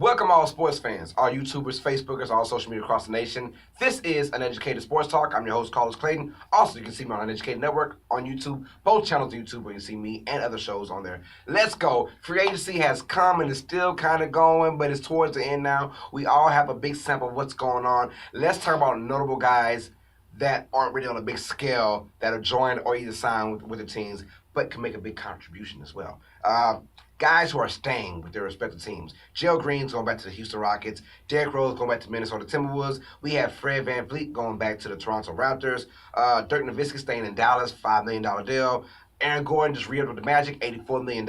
Welcome all sports fans, all YouTubers, Facebookers, all social media across the nation. This is Uneducated Sports Talk. I'm your host, Clayton. Also, you can see me on Uneducated Network on YouTube, both channels on YouTube where you can see me and other shows on there. Let's go. Free agency has come and is still kind of going, but it's towards the end now. We all have a big sample of what's going on. Let's talk about notable guys that aren't really on a big scale that are joined or either signed with the teams, but can make a big contribution as well. Guys who are staying with their respective teams. Gerald Green's going back to the Houston Rockets. Derrick Rose going back to Minnesota Timberwolves. We have Fred VanVleet going back to the Toronto Raptors. Dirk Nowitzki staying in Dallas, $5 million deal. Aaron Gordon just re-upped with the Magic, $84 million.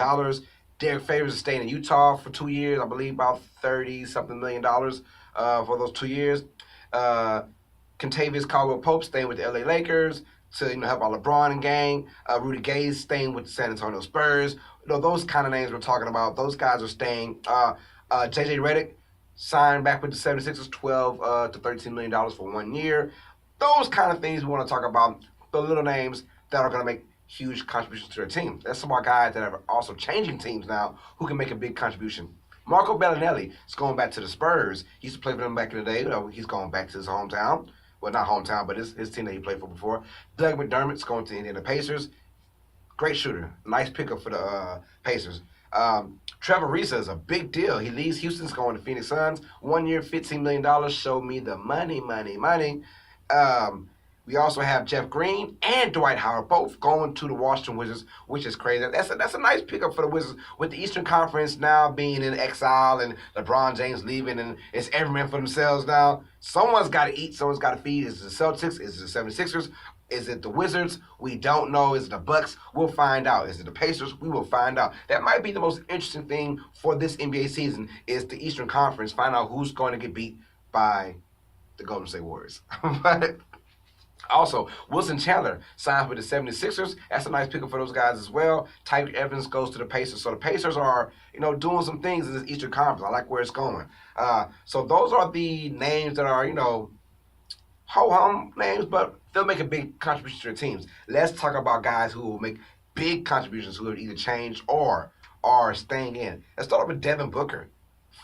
Derek Favors is staying in Utah for 2 years, I believe about $30-something million for those 2 years. Kentavious Caldwell-Pope staying with the LA Lakers to help out LeBron and gang. Rudy Gay staying with the San Antonio Spurs. Those kind of names we're talking about, those guys are staying. J.J. Redick signed back with the 76ers, $12 to $13 million for 1 year. Those kind of things we want to talk about, the little names that are going to make huge contributions to their team. That's some of our guys that are also changing teams now who can make a big contribution. Marco Bellinelli is going back to the Spurs. He used to play for them back in the day. He's going back to his hometown. Well, not hometown, but his team that he played for before. Doug McDermott's going to the Indiana Pacers. Great shooter. Nice pickup for the Pacers. Trevor Ariza is a big deal. He leaves Houston's going to Phoenix Suns. 1 year, $15 million. Show me the money. We also have Jeff Green and Dwight Howard both going to the Washington Wizards, which is crazy. That's a nice pickup for the Wizards with the Eastern Conference now being in exile and LeBron James leaving and it's every man for themselves now. Someone's got to eat. Someone's got to feed. Is it the Celtics? Is it the 76ers? Is it the Wizards? We don't know. Is it the Bucks? We'll find out. Is it the Pacers? We will find out. That might be the most interesting thing for this NBA season is the Eastern Conference. Find out who's going to get beat by the Golden State Warriors. But also, Wilson Chandler signs with the 76ers. That's a nice pickup for those guys as well. Tyreek Evans goes to the Pacers. So the Pacers are, doing some things in this Eastern Conference. I like where it's going. So those are the names that are, ho-hum names, but they'll make a big contribution to their teams. Let's talk about guys who will make big contributions who have either changed or are staying in. Let's start off with Devin Booker.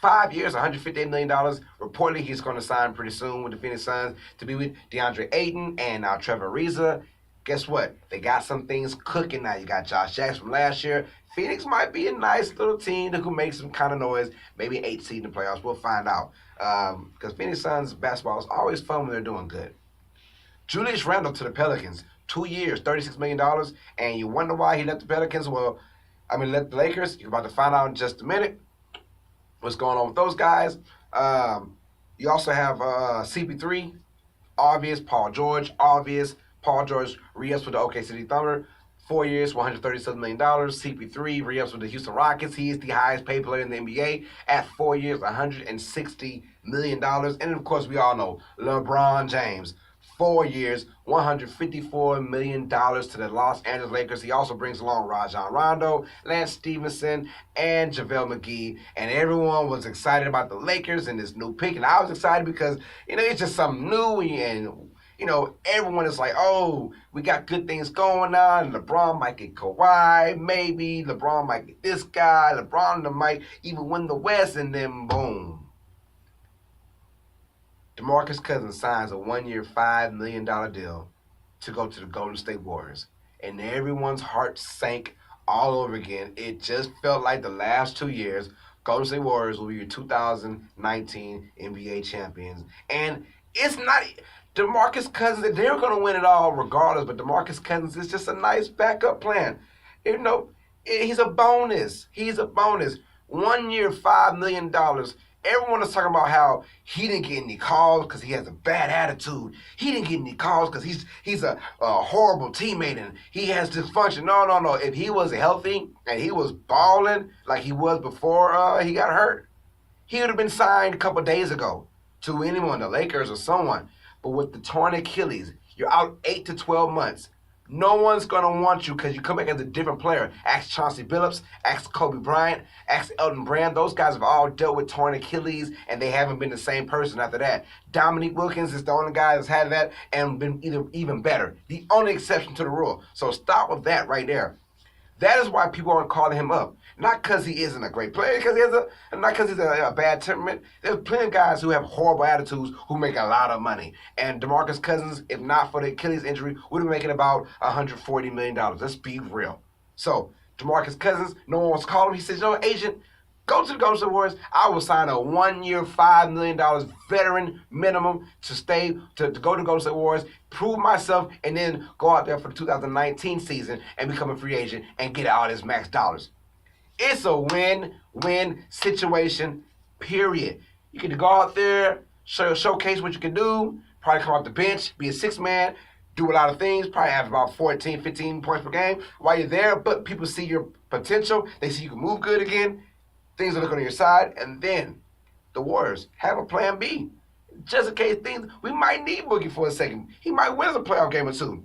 5 years, $158 million. Reportedly, he's going to sign pretty soon with the Phoenix Suns to be with DeAndre Ayton and now Trevor Ariza. Guess what? They got some things cooking now. You got Josh Jackson from last year. Phoenix might be a nice little team that could make some kind of noise. Maybe 8 seed in the playoffs. We'll find out. Because Phoenix Suns basketball is always fun when they're doing good. Julius Randle to the Pelicans. 2 years, $36 million. And you wonder why he left the Pelicans? Left the Lakers. You're about to find out in just a minute what's going on with those guys. You also have CP3, obvious. Paul George, obvious. Paul George re-ups with the OK City Thunder. 4 years, $137 million. CP3 re-ups with the Houston Rockets. He is the highest paid player in the NBA at 4 years, $160 million. And of course, we all know LeBron James. 4 years, $154 million to the Los Angeles Lakers. He also brings along Rajon Rondo, Lance Stevenson, and JaVale McGee. And everyone was excited about the Lakers and this new pick. And I was excited because, it's just something new. And, everyone is like, oh, we got good things going on. And LeBron might get Kawhi. Maybe LeBron might get this guy. LeBron might even win the West. And then, boom. Demarcus Cousins signs a 1 year, $5 million deal to go to the Golden State Warriors. And everyone's heart sank all over again. It just felt like the last 2 years, Golden State Warriors will be your 2019 NBA champions. And it's not Demarcus Cousins, they're going to win it all regardless, but Demarcus Cousins is just a nice backup plan. He's a bonus. 1 year, $5 million. Everyone is talking about how he didn't get any calls because he has a bad attitude. He didn't get any calls because he's a horrible teammate and he has dysfunction. No. If he was healthy and he was balling like he was before he got hurt, he would have been signed a couple days ago to anyone, the Lakers or someone. But with the torn Achilles, you're out 8 to 12 months. No one's going to want you because you come back as a different player. Ask Chauncey Billups, ask Kobe Bryant, ask Elton Brand. Those guys have all dealt with torn Achilles, and they haven't been the same person after that. Dominique Wilkins is the only guy that's had that and been even better. The only exception to the rule. So stop with that right there. That is why people aren't calling him up. Not because he isn't a great player, not because he's a bad temperament. There's plenty of guys who have horrible attitudes who make a lot of money. And Demarcus Cousins, if not for the Achilles injury, would be making about $140 million. Let's be real. So, Demarcus Cousins, no one wants to call him. He says, agent, go to the Golden State Warriors. I will sign a 1-year, $5 million veteran minimum to go to Golden State Warriors, prove myself, and then go out there for the 2019 season and become a free agent and get all his max dollars. It's a win-win situation, period. You can go out there, showcase what you can do, probably come off the bench, be a six-man, do a lot of things, probably have about 14, 15 points per game while you're there, but people see your potential. They see you can move good again. Things are looking on your side, and then the Warriors have a plan B. Just in case we might need Boogie for a second. He might win us a playoff game or two.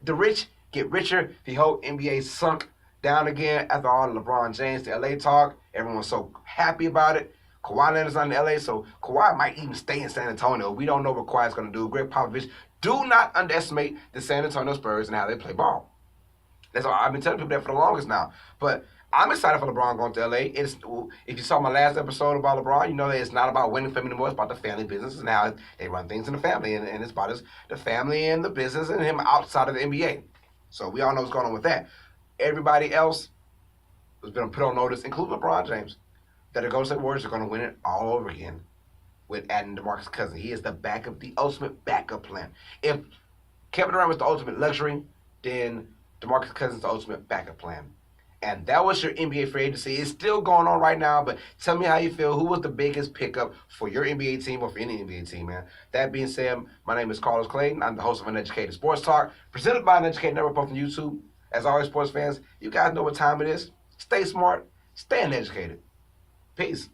The rich get richer. The whole NBA sunk down again after all the LeBron James to LA talk. Everyone's so happy about it. Kawhi Leonard's on LA, so Kawhi might even stay in San Antonio. We don't know what Kawhi's going to do. Greg Popovich, do not underestimate the San Antonio Spurs and how they play ball. That's all. I've been telling people that for the longest now. But I'm excited for LeBron going to LA. If you saw my last episode about LeBron, you know that it's not about winning for him anymore. It's about the family business and how they run things in the family. And it's about the family and the business and him outside of the NBA. So we all know what's going on with that. Everybody else has been put on notice, including LeBron James, that the Golden State Warriors are going to win it all over again with adding Demarcus Cousins. He is the ultimate backup plan. If Kevin Durant was the ultimate luxury, then Demarcus Cousins is the ultimate backup plan. And that was your NBA free agency. It's still going on right now, but tell me how you feel. Who was the biggest pickup for your NBA team or for any NBA team, man? That being said, my name is Clayton. I'm the host of Uneducated Sports Talk, presented by Uneducated Network, both on YouTube. As always, sports fans, you guys know what time it is. Stay smart, stay uneducated. Peace.